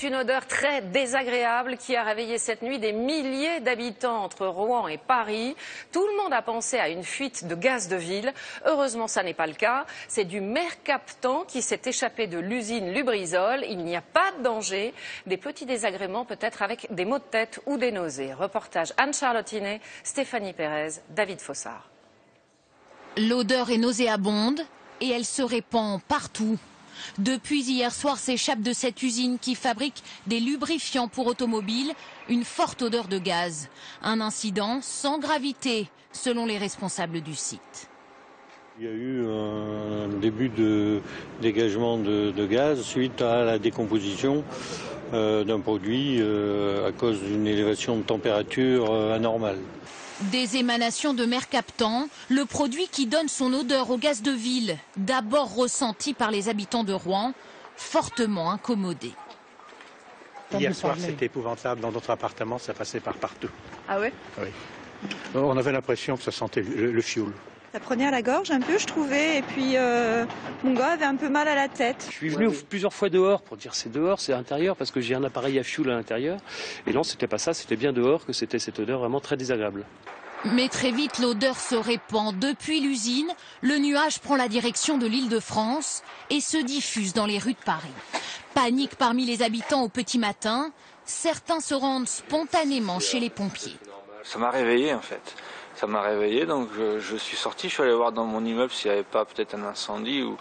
une odeur très désagréable qui a réveillé cette nuit des milliers d'habitants entre Rouen et Paris. Tout le monde a pensé à une fuite de gaz de ville. Heureusement, ça n'est pas le cas. C'est du mercaptan qui s'est échappé de l'usine Lubrizol. Il n'y a pas de danger. Des petits désagréments peut-être avec des maux de tête ou des nausées. Reportage Anne-Charlotte Inet, Stéphanie Pérez, David Fossard. L'odeur est nauséabonde et elle se répand partout. Depuis hier soir s'échappe de cette usine qui fabrique des lubrifiants pour automobiles une forte odeur de gaz. Un incident sans gravité, selon les responsables du site. Il y a eu un début de dégagement de gaz suite à la décomposition d'un produit à cause d'une élévation de température anormale. Des émanations de mercaptan, le produit qui donne son odeur au gaz de ville, d'abord ressenti par les habitants de Rouen, fortement incommodés. Hier soir, c'était épouvantable. Dans notre appartement, ça passait par partout. Ah ouais? Oui. On avait l'impression que ça sentait le fioul. Ça prenait à la gorge un peu, je trouvais, et puis mon gars avait un peu mal à la tête. Je suis venu plusieurs fois dehors pour dire c'est dehors, c'est à l'intérieur, parce que j'ai un appareil à fioul à l'intérieur. Et non, c'était pas ça, c'était bien dehors que c'était cette odeur vraiment très désagréable. Mais très vite, l'odeur se répand. Depuis l'usine, le nuage prend la direction de l'Île-de-France et se diffuse dans les rues de Paris. Panique parmi les habitants au petit matin. Certains se rendent spontanément chez les pompiers. Ça m'a réveillé en fait. Ça m'a réveillé, donc je suis sorti, je suis allé voir dans mon immeuble s'il n'y avait pas peut-être un incendie ou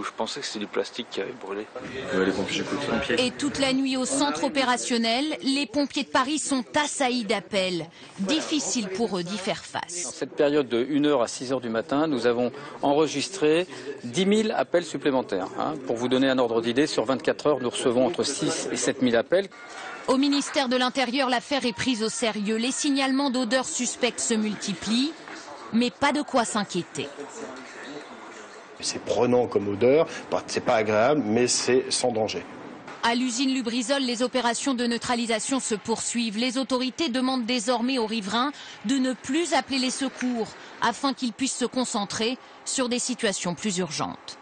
je pensais que c'était du plastique qui avait brûlé. Les pompiers, j'écoute. Et toute la nuit au centre opérationnel, les pompiers de Paris sont assaillis d'appels. Difficile pour eux d'y faire face. Dans cette période de 1h à 6h du matin, nous avons enregistré 10 000 appels supplémentaires. Pour vous donner un ordre d'idée, sur 24 heures, nous recevons entre 6 et 7 000 appels. Au ministère de l'Intérieur, l'affaire est prise au sérieux. Les signalements d'odeurs suspectes se multiplient, mais pas de quoi s'inquiéter. C'est prenant comme odeur, c'est pas agréable, mais c'est sans danger. À l'usine Lubrizol, les opérations de neutralisation se poursuivent. Les autorités demandent désormais aux riverains de ne plus appeler les secours afin qu'ils puissent se concentrer sur des situations plus urgentes.